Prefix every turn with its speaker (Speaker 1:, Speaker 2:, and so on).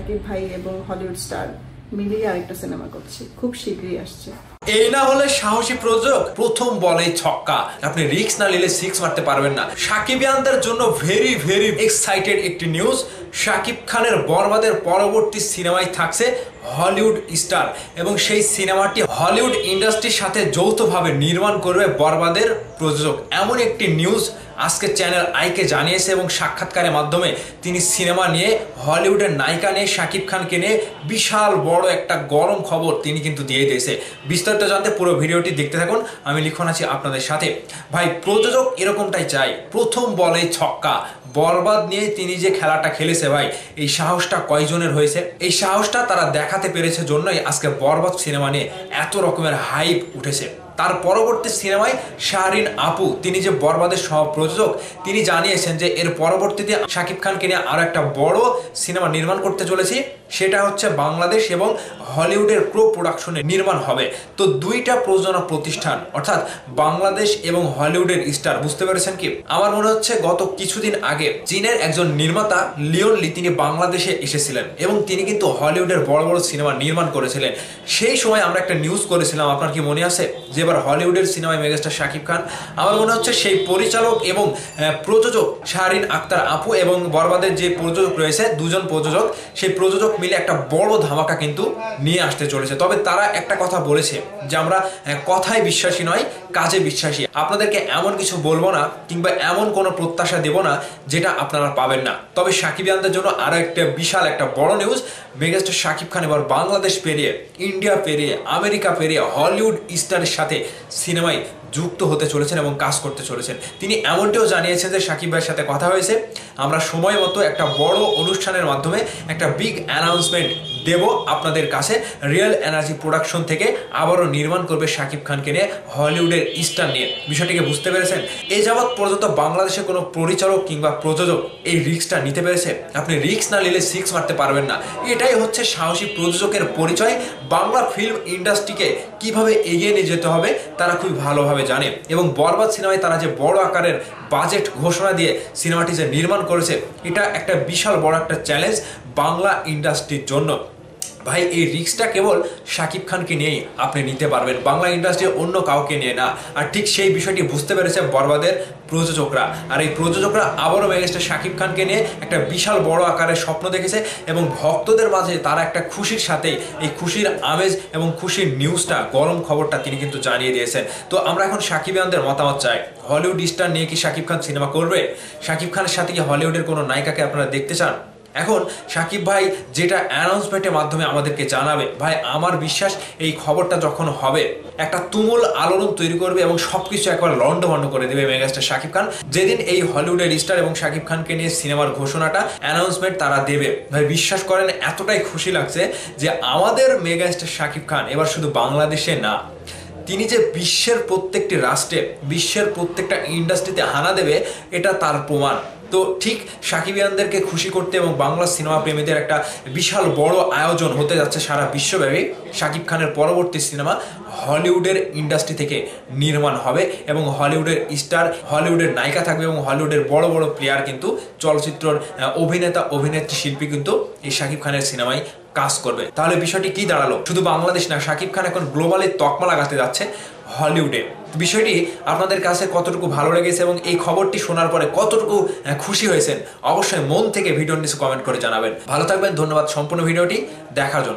Speaker 1: শাকিব ভাই এবং Hollywood star মিলিয়ে আরেকটা সিনেমা করছি, খুব শীঘ্রই আসছে।
Speaker 2: এই না হলে সাহসী প্রযোজক প্রথম বলেই ছক্কা, আপনি রিস্ক না নিলে সিক্স মারতে পারবেন না। সাকিবিয়ানদের জন্য ভেরি ভেরি এক্সাইটেড একটি নিউজ। শাকিব খানের বরবাদের পরবর্তী সিনেমায় থাকছে হলিউড স্টার এবং সেই সিনেমাটি হলিউড ইন্ডাস্ট্রির সাথে যৌথভাবে নির্মাণ করবে বরবাদের প্রযোজক। এমন একটি নিউজ আজকে চ্যানেল আইকে জানিয়েছে এবং সাক্ষাৎকারের মাধ্যমে তিনি সিনেমা নিয়ে হলিউডের নায়িকা নিয়ে শাকিব খানকে নিয়ে বিশাল বড় একটা গরম খবর তিনি কিন্তু দিয়ে দিয়েছে। বিস্তারিত জানতে পুরো ভিডিওটি দেখতে থাকুন, আমি লিখন আছি আপনাদের সাথে। ভাই প্রযোজক এরকমটাই চাই, প্রথম বলেই ছক্কা। বরবাদ নিয়ে তিনি যে খেলাটা খেলেছে ভাই, এই সাহসটা কয়জনের হয়েছে? এই সাহসটা তারা দেখাতে পেরেছে জন্যই আজকে বরবাদ সিনেমা নিয়ে এত রকমের হাইপ উঠেছে। তার পরবর্তী সিনেমায় শাহরিন আপু, তিনি যে বরবাদের সহ প্রযোজক, তিনি জানিয়েছেন যে এর পরবর্তীতে শাকিব খানকে নিয়ে আরো একটা বড় সিনেমা নির্মাণ করতে চলেছি, সেটা হচ্ছে বাংলাদেশ এবং হলিউডের ক্রো প্রোডাকশনে নির্মাণ হবে। তো দুইটা প্রযোজনা প্রতিষ্ঠান অর্থাৎ বাংলাদেশ এবং হলিউডের স্টার, বুঝতে পেরেছেন কি? আমার মনে হচ্ছে গত কিছুদিন আগে চীনের একজন নির্মাতা লিওন লি তিনি বাংলাদেশে এসেছিলেন এবং তিনি কিন্তু হলিউডের বড় বড় সিনেমা নির্মাণ করেছিলেন। সেই সময় আমরা একটা নিউজ করেছিলাম, আপনার কি মনে আছে? যে এবার হলিউডের সিনেমায় মেগাস্টার শাকিব খান। আমার মনে হচ্ছে সেই পরিচালক এবং প্রযোজক শাহরিন আক্তার আপু এবং বরবাদের যে প্রযোজক রয়েছে, দুজন প্রযোজক, সেই প্রযোজক মিলে একটা বড় ধামাকা কিন্তু নিয়ে আসতে চলেছে। তবে তারা একটা কথা বলেছে যে আমরা কথায় বিশ্বাসী নয়, কাজে বিশ্বাসী। আপনাদেরকে এমন কিছু বলবো না কিংবা এমন কোনো প্রত্যাশা দেব না যেটা আপনারা পাবেন না। তবে সাকিবিয়ানদের জন্য আরো একটা বিশাল একটা বড় নিউজ, মেগাস্টার শাকিব খান এবার বাংলাদেশ পেরিয়ে, ইন্ডিয়া পেরিয়ে, আমেরিকা পেরিয়ে হলিউড স্টারের সাথে সিনেমায় যুক্ত হতে চলেছেন এবং কাজ করতে চলেছেন। তিনি এমনটিও জানিয়েছেন যে শাকিব ভাইয়ের সাথে কথা হয়েছে, আমরা সময় মতো একটা বড় অনুষ্ঠানের মাধ্যমে একটা বিগ অ্যানাউন্সমেন্ট দেব আপনাদের কাছে। রিয়েল এনার্জি প্রোডাকশন থেকে আবারও নির্মাণ করবে শাকিব খানকে নিয়ে হলিউডের স্টার নিয়ে। বিষয়টিকে বুঝতে পেরেছেন? এই যাবৎ পর্যন্ত বাংলাদেশে কোনো পরিচালক কিংবা প্রযোজক এই রিস্কটা নিতে পেরেছে? আপনি রিস্ক না নিলে সিক্স মারতে পারবেন না। এটাই হচ্ছে সাহসী প্রযোজকের পরিচয়। বাংলা ফিল্ম ইন্ডাস্ট্রিকে কিভাবে এগিয়ে নিয়ে যেতে হবে তারা খুব ভালোভাবে জানে এবং বরবাদ সিনেমায় তারা যে বড় আকারের বাজেট ঘোষণা দিয়ে সিনেমাটি যে নির্মাণ করেছে, এটা একটা বিশাল বড় একটা চ্যালেঞ্জ বাংলা ইন্ডাস্ট্রির জন্য। ভাই এই রিস্কটা কেবল শাকিব খানকে নিয়েই আপনি নিতে পারবেন, বাংলা ইন্ডাস্ট্রির অন্য কাউকে নিয়ে না। আর ঠিক সেই বিষয়টি বুঝতে পেরেছে বরবাদের প্রযোজকরা। আর এই প্রযোজকরা আবারও মেগাস্টার শাকিব খানকে নিয়ে একটা বিশাল বড় আকারের স্বপ্ন দেখেছে এবং ভক্তদের মাঝে তারা একটা খুশির সাথে এই খুশির আমেজ এবং খুশির নিউজটা, গরম খবরটা তিনি কিন্তু জানিয়ে দিয়েছেন। তো আমরা এখন সাকিবিয়ানদের মতামত চাই, হলিউড স্টার নিয়ে কি শাকিব খান সিনেমা করবে? শাকিব খানের সাথে কি হলিউডের কোনো নায়িকাকে আপনারা দেখতে চান? এখন শাকিব ভাই যেটা অ্যানাউন্সমেন্টের মাধ্যমে আমাদেরকে জানাবে, ভাই আমার বিশ্বাস এই খবরটা যখন হবে একটা তুমুল আলোড়ন তৈরি করবে এবং সবকিছু একবার লন্ডভন্ড করে দেবে মেগাস্টার শাকিব খান। যেদিন এই হলিউডের স্টার এবং শাকিব খানকে নিয়ে সিনেমার ঘোষণাটা অ্যানাউন্সমেন্ট তারা দেবে, ভাই বিশ্বাস করেন এতটাই খুশি লাগছে যে আমাদের মেগাস্টার শাকিব খান এবার শুধু বাংলাদেশে না, তিনি যে বিশ্বের প্রত্যেকটি রাষ্ট্রে, বিশ্বের প্রত্যেকটা ইন্ডাস্ট্রিতে হানা দেবে, এটা তার প্রমাণ। তো ঠিক সাকিবিয়ানদেরকে খুশি করতে এবং বাংলা সিনেমা প্রেমীদের একটা বিশাল বড় আয়োজন হতে যাচ্ছে সারা বিশ্বব্যাপী। শাকিব খানের পরবর্তী সিনেমা হলিউডের ইন্ডাস্ট্রি থেকে নির্মাণ হবে এবং হলিউডের স্টার, হলিউডের নায়িকা থাকবে এবং হলিউডের বড় বড় প্লেয়ার কিন্তু চলচ্চিত্রের অভিনেতা অভিনেত্রী শিল্পী কিন্তু এই শাকিব খানের সিনেমায় কাজ করবে। তাহলে বিষয়টি কি দাঁড়ালো? শুধু বাংলাদেশ না, শাকিব খান এখন গ্লোবালি তকমা লাগাতে যাচ্ছে হলিউডে। বিষয়টি আপনাদের কাছে কতটুকু ভালো লেগেছে এবং এই খবরটি শোনার পরে কতটুকু খুশি হয়েছেন অবশ্যই মন থেকে ভিডিওর নিচে কমেন্ট করে জানাবেন। ভালো থাকবেন, ধন্যবাদ সম্পূর্ণ ভিডিওটি দেখার জন্য।